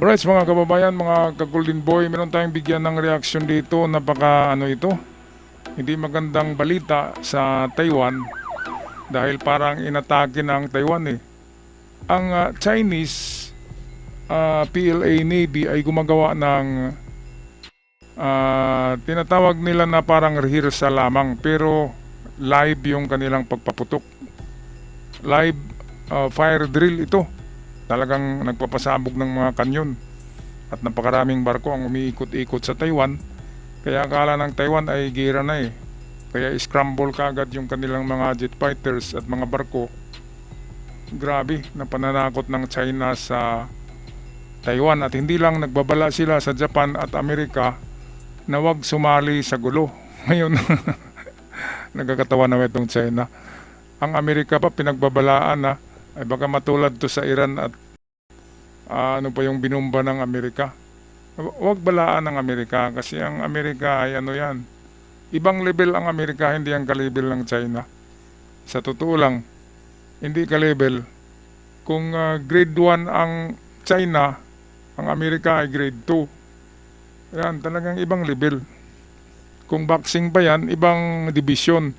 Alright, mga kababayan, mga ka-Golden Boy, meron tayong bigyan ng reaction dito. Napaka ito, hindi magandang balita sa Taiwan dahil parang inatake na ang Taiwan eh. Ang Chinese PLA Navy ay gumagawa ng tinatawag nila na parang rehearsal lamang, pero live yung kanilang pagpaputok. Live fire drill ito. Talagang nagpapasabog ng mga kanyon at napakaraming barko ang umiikot-ikot sa Taiwan. Kaya akala ng Taiwan ay gira na eh. Kaya scramble kaagad yung kanilang mga jet fighters at mga barko. Grabe na pananakot ng China sa Taiwan, at hindi lang, nagbabala sila sa Japan at Amerika na wag sumali sa gulo. Ngayon nagkakatawa na itong China. Ang Amerika pa pinagbabalaan na ay baka matulad to sa Iran at ano pa yung binumba ng Amerika. Huwag balaan ng Amerika kasi ang Amerika ay yan. Ibang level ang Amerika, hindi ang kalibel ng China. Sa totoo lang, hindi kalibel. Kung grade 1 ang China, ang Amerika ay grade 2. Yan, talagang ibang level. Kung boxing pa yan, ibang division,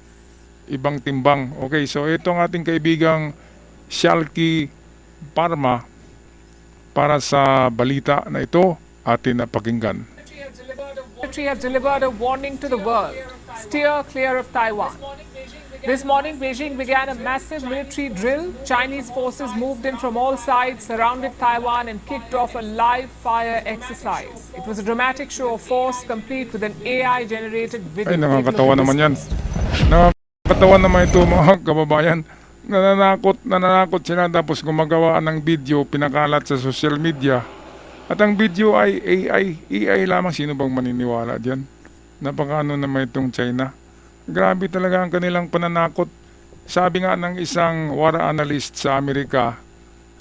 ibang timbang. Okay, so ito ang ating kaibigang Shalky Parma para sa balita na ito atin na pakinggan. The military has delivered a warning to the world. Steer clear of Taiwan. This morning, Beijing began a massive military drill. Chinese forces moved in from all sides, surrounded Taiwan and kicked off a live fire exercise. It was a dramatic show of force, complete with an AI-generated video. Ay, nakakatawa naman yan. Nakakatawa naman ito, mga kababayan. Nananakot sila, tapos gumagawa ng video, pinakalat sa social media. At ang video ay AI lamang. Sino bang maniniwala dyan? Napakaano naman itong China. Grabe talaga ang kanilang pananakot. Sabi nga ng isang war analyst sa Amerika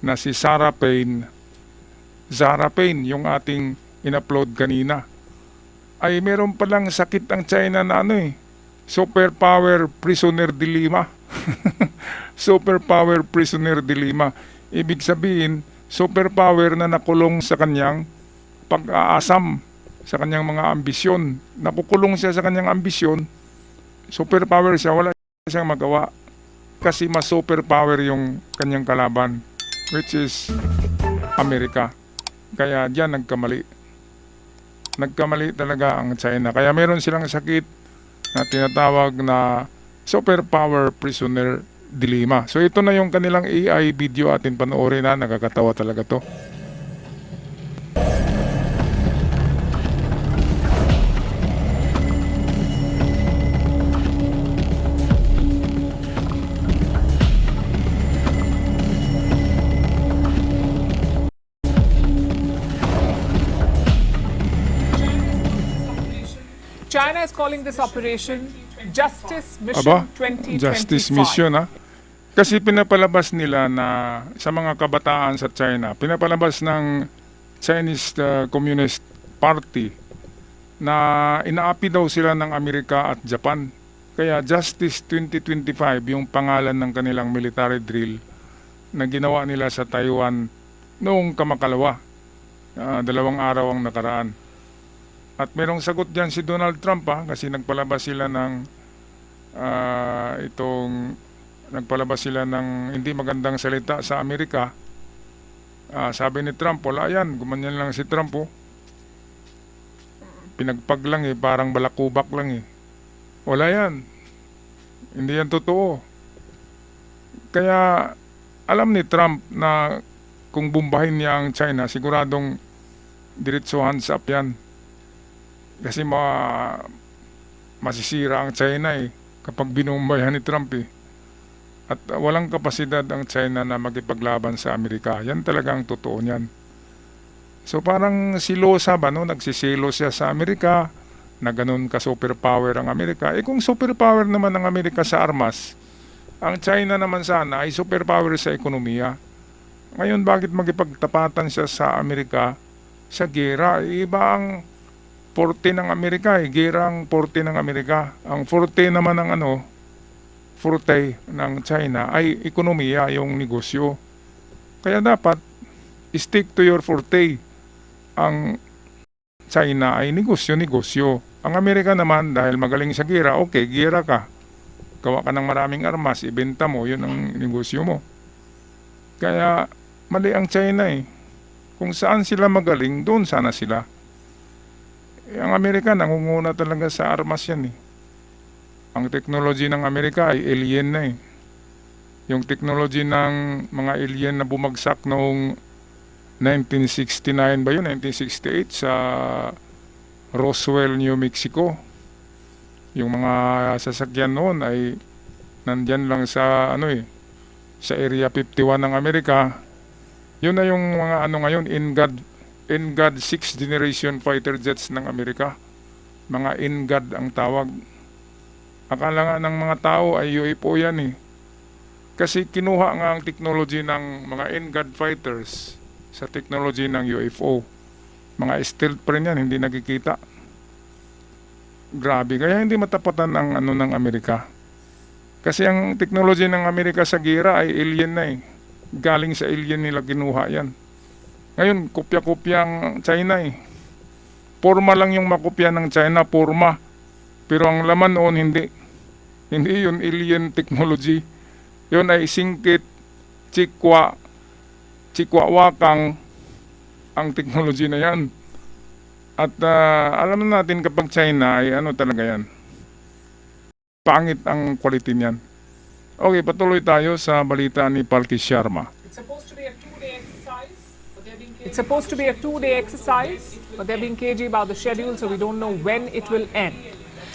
na si Sarah Payne, yung ating in-upload kanina, ay meron palang sakit ang China na superpower prisoner dilemma. Superpower prisoner dilemma. Ibig sabihin, superpower na nakulong sa kanyang pag-aasam, sa kanyang mga ambisyon. Nakukulong siya sa kanyang ambisyon. Superpower siya, wala siyang magawa. Kasi mas superpower yung kanyang kalaban, which is Amerika. Kaya diyan nagkamali. Nagkamali talaga ang China. Kaya meron silang sakit na tinatawag na superpower prisoner dilemma. So ito na yung kanilang AI video, atin panoorin na. Nakakatawa talaga to. China is calling this operation Justice Mission Aba, 2025. Justice Mission Kasi pinapalabas nila na sa mga kabataan sa China, pinapalabas ng Chinese Communist Party na inaapi daw sila ng Amerika at Japan. Kaya Justice 2025 yung pangalan ng kanilang military drill na ginawa nila sa Taiwan noong kamakalawa. 2 araw ang nakaraan. At merong sagot dyan si Donald Trump kasi nagpalabas sila ng nagpalabas sila ng hindi magandang salita sa Amerika. Sabi ni Trump, wala yan, gumanyan lang si Trump pinagpag lang parang balakubak lang wala yan, hindi yan totoo. Kaya alam ni Trump na kung bumbahin niya ang China, siguradong diretso hands up yan. Kasi masisira ang China kapag binumbayan ni Trump At walang kapasidad ang China na magipaglaban sa Amerika. Yan talaga ang totoo niyan. So parang silosa nagsisilo siya sa Amerika na ganun ka superpower ang Amerika. Kung superpower naman ang Amerika sa armas, ang China naman sana ay superpower sa ekonomiya. Ngayon, bakit magipagtapatan siya sa Amerika sa gera? Iba ang forte ng Amerika gera ang forte ng Amerika. Ang forte naman ng forte ng China ay ekonomiya, yung negosyo. Kaya dapat stick to your forte. ang China ay negosyo-negosyo. Ang Amerika naman, dahil magaling sa gira, okay, gira ka. Gawa ka ng maraming armas, ibenta mo, yun ang negosyo mo. Kaya, mali ang China eh. Kung saan sila magaling, doon sana sila. Ang Amerika, nangunguna talaga sa armas yan eh. Ang technology ng Amerika ay alien na eh. Yung technology ng mga alien na bumagsak noong 1969 ba yun? 1968 sa Roswell, New Mexico. Yung mga sasakyan noon ay nandyan lang sa sa Area 51 ng Amerika. Yun na yung mga ngayon, NGAD 6th generation fighter jets ng Amerika. Mga NGAD ang tawag. Akala nga ng mga tao ay UFO yan eh. Kasi kinuha nga ang technology ng mga NGAD fighters sa technology ng UFO. Mga stealth pa rin yan, hindi nakikita. Grabe, kaya hindi matapatan ang ng Amerika. Kasi ang technology ng Amerika sa gira ay alien na eh. Galing sa alien nila kinuha yan. Ngayon, kopya-kopya ang China eh. Porma lang yung makopya ng China, porma. Pero ang laman noon hindi. Hindi yun alien technology. Yun ay singkit, chikwawakang ang technology na yan. At alam na natin kapag China ay talaga yan. Pangit ang quality niyan. Okay, patuloy tayo sa balita ni Palki Sharma. It's supposed to be a two-day exercise, but they're being cagey about the schedule, so we don't know when it will end.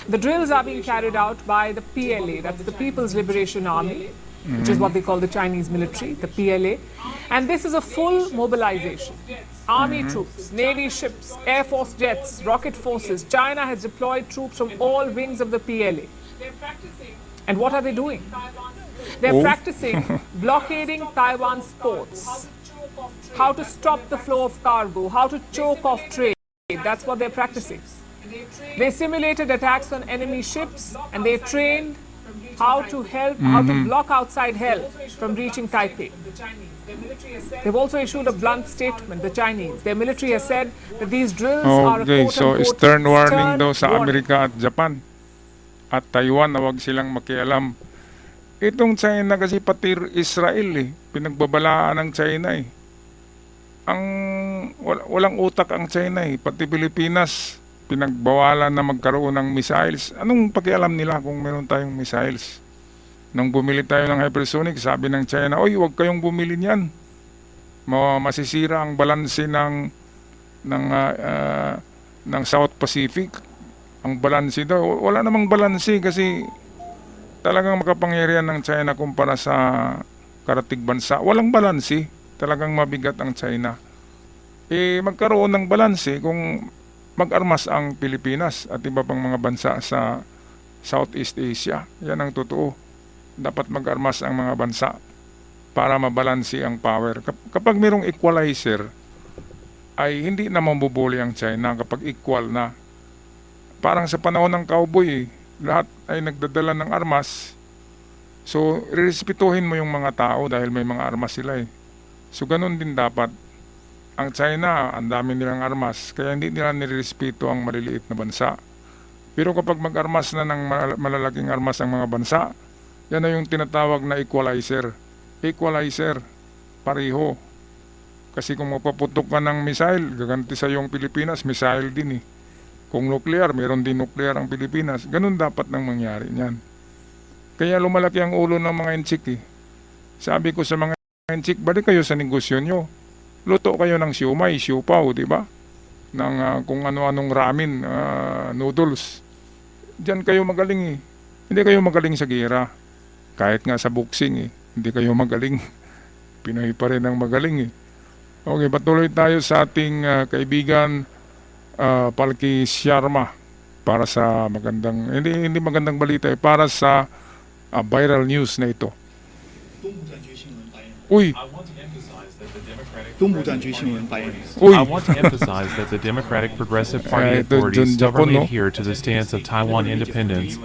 The drills are being carried out by the PLA, that's the People's Liberation Army, which is what they call the Chinese military, the PLA. And this is a full mobilization. Army troops, Navy ships, Air Force jets, rocket forces. China has deployed troops from all wings of the PLA. And what are they doing? They're practicing blockading Taiwan's ports, how to stop the flow of cargo, how to choke off trade. That's what they're practicing. They simulated attacks on enemy ships, and they trained how to block outside help from reaching Taipei. They've also issued a blunt statement, the Chinese. Their military has said that these drills are a Okay, so quote-unquote stern warning daw sa warning. Amerika at Japan. At Taiwan na wag silang makialam. Itong China kasi pati Israel eh. Pinagbabalaan ng China eh. Walang utak ang China eh. Pati Pilipinas, pinagbawalan na magkaroon ng missiles. Anong pakialam nila kung meron tayong missiles? Nung bumili tayo ng hypersonic, sabi ng China, oy, huwag kayong bumili niyan. Masisira ang balanse ng South Pacific. Ang balanse daw, wala namang balanse kasi talagang makapangyarihan ng China kumpara sa karatig bansa. Walang balanse, talagang mabigat ang China. Magkaroon ng balanse kung mag-armas ang Pilipinas at iba pang mga bansa sa Southeast Asia. Yan ang totoo. Dapat mag-armas ang mga bansa para mabalansi ang power. Kapag mayroong equalizer, ay hindi na mambubuli ang China kapag equal na. Parang sa panahon ng cowboy, lahat ay nagdadala ng armas. So, irespetuhin mo yung mga tao dahil may mga armas sila eh. So, ganun din dapat. Ang China, ang dami nilang armas, kaya hindi nila nirespeto ang maliliit na bansa. Pero kapag mag-armas na ng malalaking armas ang mga bansa, yan na yung tinatawag na equalizer. Equalizer, pareho. Kasi kung mapaputok ka ng missile, gaganti sa yung Pilipinas, missile din eh. Kung nuclear, meron din nuclear ang Pilipinas. Ganun dapat nang mangyari niyan. Kaya lumalaki ang ulo ng mga enchik eh. Sabi ko sa mga enchik, balik kayo sa negosyo nyo. Luto kayo ng siumay, siupaw, di ba? Ng kung ano-anong ramen, noodles. Diyan kayo magaling eh. Hindi kayo magaling sa gira. Kahit nga sa boxing eh. Hindi kayo magaling. Pinoy pa rin ang magaling eh. Okay, patuloy tayo sa ating kaibigan Palki Sharma para sa hindi magandang balita eh, para sa viral news na ito. Uy! I want to emphasize that the Democratic 东部战区新闻发言人。 Uy! I want to emphasize that the Democratic Progressive Party ito, authorities Japan, stubbornly no? adhere to the stance of Taiwan independence,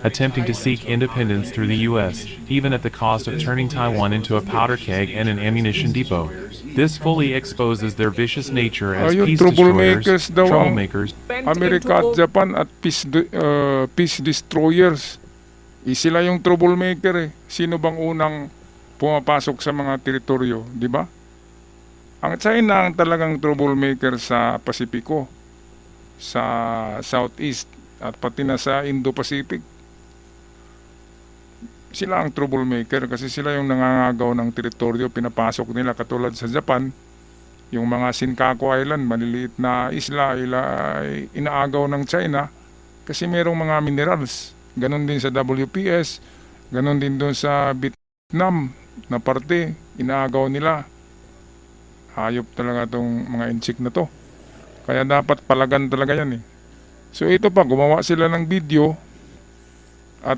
attempting to seek independence through the U.S., even at the cost of turning Taiwan into a powder keg and an ammunition depot. This fully exposes their vicious nature as Ayun, peace destroyers, troublemakers daw ang troublemakers, Went Amerika at into Japan at peace destroyers. Sila yung troublemaker eh. Sino bang unang pumapasok sa mga teritoryo, di ba? Ang China ang talagang troublemaker sa Pasipiko, sa Southeast, at pati na sa Indo-Pacific. Sila ang troublemaker kasi sila yung nangangagaw ng teritoryo, pinapasok nila katulad sa Japan. Yung mga Senkaku Island, maliliit na isla, inaagaw ng China kasi merong mga minerals. Ganon din sa WPS, ganon din doon sa Vietnam na parte, inaagaw nila. Hayop talaga tong mga inchik na to. Kaya dapat palagan talaga yan eh. So ito pa, gumawa sila ng video at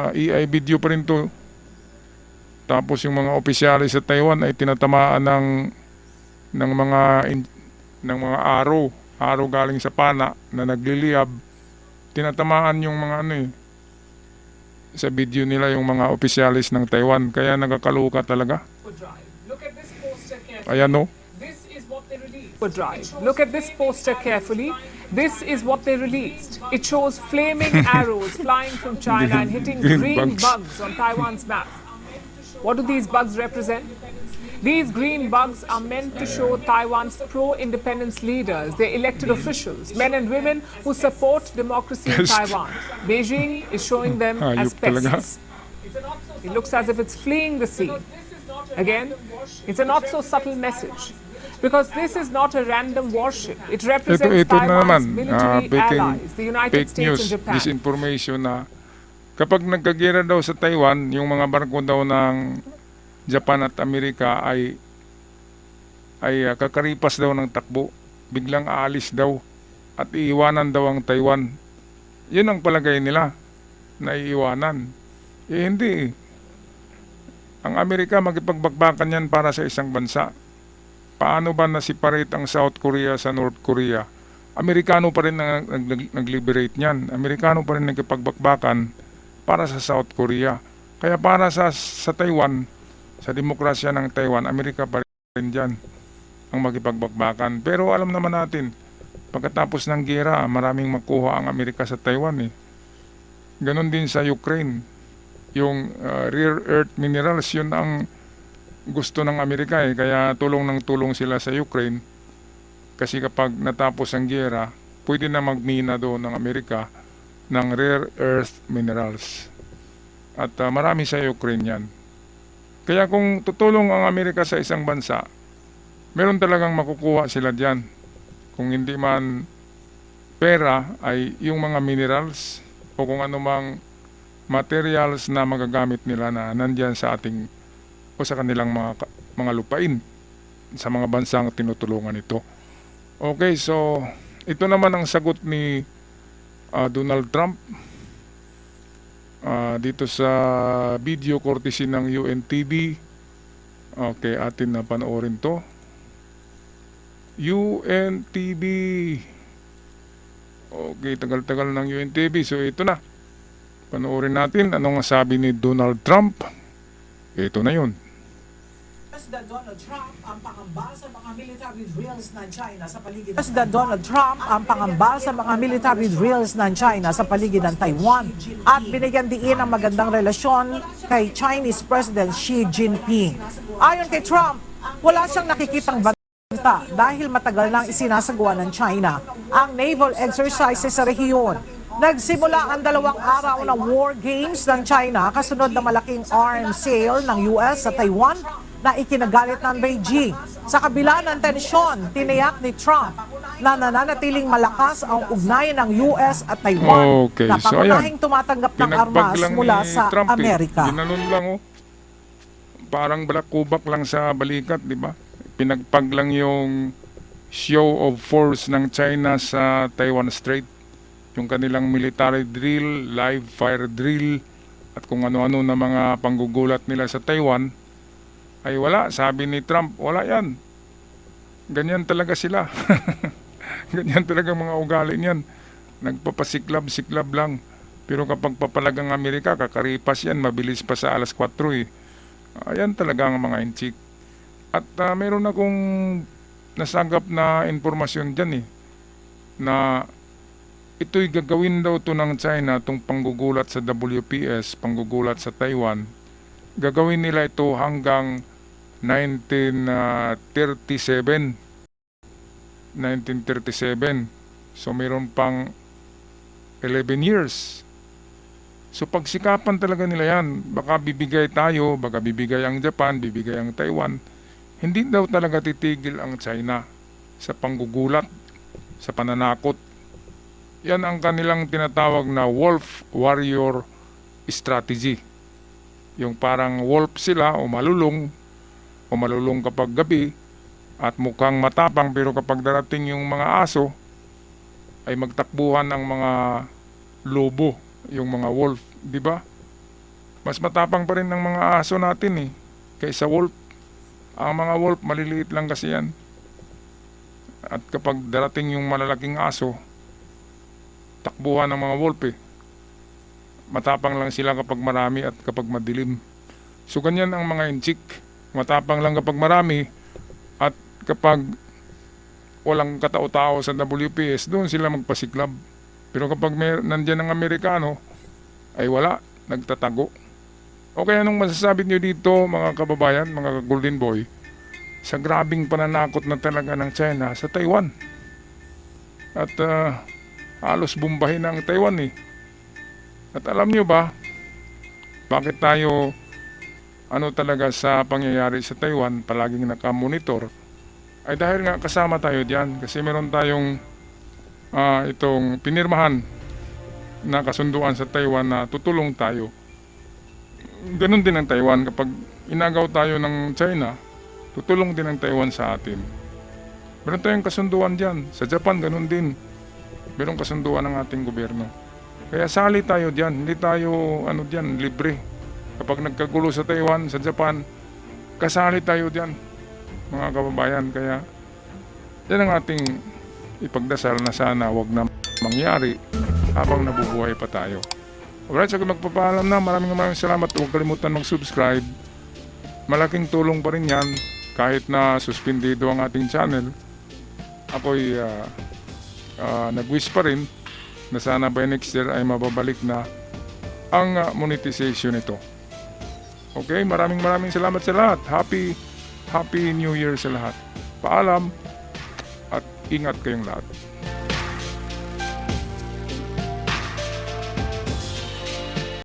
AI video pa rin to. Tapos yung mga opisyalis sa Taiwan ay tinatamaan ng mga araw galing sa pana na nagliliyab. Tinatamaan yung mga sa video nila yung mga opisyalis ng Taiwan. Kaya nagkakaluka talaga. Look at this poster carefully. Ayan no. This is what they released. Drive. Look at this poster carefully. This is what they released. It shows flaming arrows flying from China and hitting green bugs on Taiwan's map. What do these bugs represent? These green bugs are meant to show Taiwan's pro-independence leaders, their elected officials, men and women who support democracy in Taiwan. Beijing is showing them as Hayop talaga. pests. It looks as if it's fleeing the scene. Again, it's a not so subtle message. Because this is not a random warship. It represents Ito na naman, Taiwan's military allies, the United fake States news, and Japan. disinformation na kapag nagkagera daw sa Taiwan, yung mga barko daw ng Japan at Amerika ay kakaripas daw ng takbo, biglang aalis daw at iiwanan daw ang Taiwan. Yun ang palagay nila na iiwanan. Hindi. Ang Amerika makipagbakbakan yan para sa isang bansa. Paano ba na-separate ang South Korea sa North Korea? Amerikano pa rin nag-liberate niyan. Amerikano pa rin nagkipagbakbakan para sa South Korea. Kaya para sa Taiwan, sa demokrasya ng Taiwan, Amerika pa rin dyan ang makipagbakbakan. Pero alam naman natin, pagkatapos ng giyera, maraming makuha ang Amerika sa Taiwan eh. Ganon din sa Ukraine. Yung rare earth minerals, yun ang gusto ng Amerika eh. Kaya tulong ng tulong sila sa Ukraine. Kasi kapag natapos ang giyera, pwede na magmina doon ng Amerika ng rare earth minerals. At marami sa Ukraine yan. Kaya kung tutulong ang Amerika sa isang bansa, meron talagang makukuha sila dyan. Kung hindi man pera, ay yung mga minerals o kung anumang materials na magagamit nila na nandyan sa ating o sa kanilang mga lupain sa mga bansang tinutulungan ito. Okay, so ito naman ang sagot ni Donald Trump dito sa video courtesy ng UNTV. Okay, atin na panoorin to. UNTV. Okay, tagal-tagal ng UNTV. So ito na. Panoorin natin anong sabi ni Donald Trump. Ito na yun. President Donald Trump ang pangamba sa mga military drills ng China sa paligid. President Donald Trump ang pangamba sa mga military drills ng China sa paligid ng Taiwan at binigyan diin ang magandang relasyon kay Chinese President Xi Jinping. Ayon kay Trump, wala siyang nakikitang banta dahil matagal nang isinasagawa ng China ang naval exercises sa rehiyon. Nagsimula ang 2 araw na war games ng China kasunod ng malaking arms sale ng US sa Taiwan na ikinagalit ng Beijing. Sa kabila ng tensyon, tiniyak ni Trump na nananatiling malakas ang ugnayan ng US at Taiwan Okay, na so pangunahing tumatanggap ng armas mula sa Trump, Amerika. Ginanon lang parang balakubak lang sa balikat, di ba? Pinagpag lang yung show of force ng China sa Taiwan Strait. Yung kanilang military drill, live fire drill, at kung ano-ano na mga panggugulat nila sa Taiwan, ay wala. Sabi ni Trump, wala yan. Ganyan talaga sila. Ganyan talaga mga ugali niyan. Nagpapasiklab-siklab lang. Pero kapag papalag ang Amerika, kakaripas yan, mabilis pa sa alas 4 eh. Ayan talaga ang mga inchik. At meron akong nasagap na informasyon dyan eh, na ito'y gagawin daw to ng China, itong panggugulat sa WPS, panggugulat sa Taiwan. Gagawin nila ito hanggang 1937. 1937. So meron pang 11 years. So pagsikapan talaga nila yan. Baka bibigay tayo, baka bibigay ang Japan, bibigay ang Taiwan. Hindi daw talaga titigil ang China sa panggugulat, sa pananakot. Yan ang kanilang tinatawag na wolf warrior strategy. Yung parang wolf sila o malulong kapag gabi at mukhang matapang, pero kapag darating yung mga aso ay magtakbuhan ang mga lobo, yung mga wolf, di ba? Mas matapang pa rin ang mga aso natin kaysa wolf. Ang mga wolf maliliit lang kasi yan. At kapag darating yung malalaking aso, takbuhan ng mga wolf Matapang lang sila kapag marami at kapag madilim. So ganyan ang mga inchik. Matapang lang kapag marami at kapag walang katao-tao sa WPS, doon sila magpasiklab. Pero kapag nandyan ang Amerikano, ay wala, nagtatago. Okay, anong masasabi niyo dito mga kababayan, mga Golden Boy, sa grabing pananakot na talaga ng China sa Taiwan? At halos bumbahin ang Taiwan At alam niyo ba, bakit tayo talaga sa pangyayari sa Taiwan palaging nakamonitor? Ay dahil nga kasama tayo diyan kasi meron tayong itong pinirmahan na kasunduan sa Taiwan na tutulong tayo. Ganun din ang Taiwan, kapag inagaw tayo ng China, tutulong din ang Taiwan sa atin. Meron tayong kasunduan diyan. Sa Japan ganun din. Merong kasunduan ng ating gobyerno. Kaya sali tayo diyan, hindi tayo diyan libre. Kapag nagkagulo sa Taiwan, sa Japan, kasali tayo diyan, mga kababayan. Kaya yan ang ating ipagdasal na sana wag na mangyari habang nabubuhay pa tayo. Alright, so magpapaalam na. Maraming salamat. Huwag kalimutan mag-subscribe. Malaking tulong pa rin yan kahit na suspendido ang ating channel. Ako'y nag-wish pa rin na sana by next year ay mababalik na ang monetization nito. Okay, maraming salamat sa lahat. Happy New Year sa lahat. Paalam at ingat kayong lahat.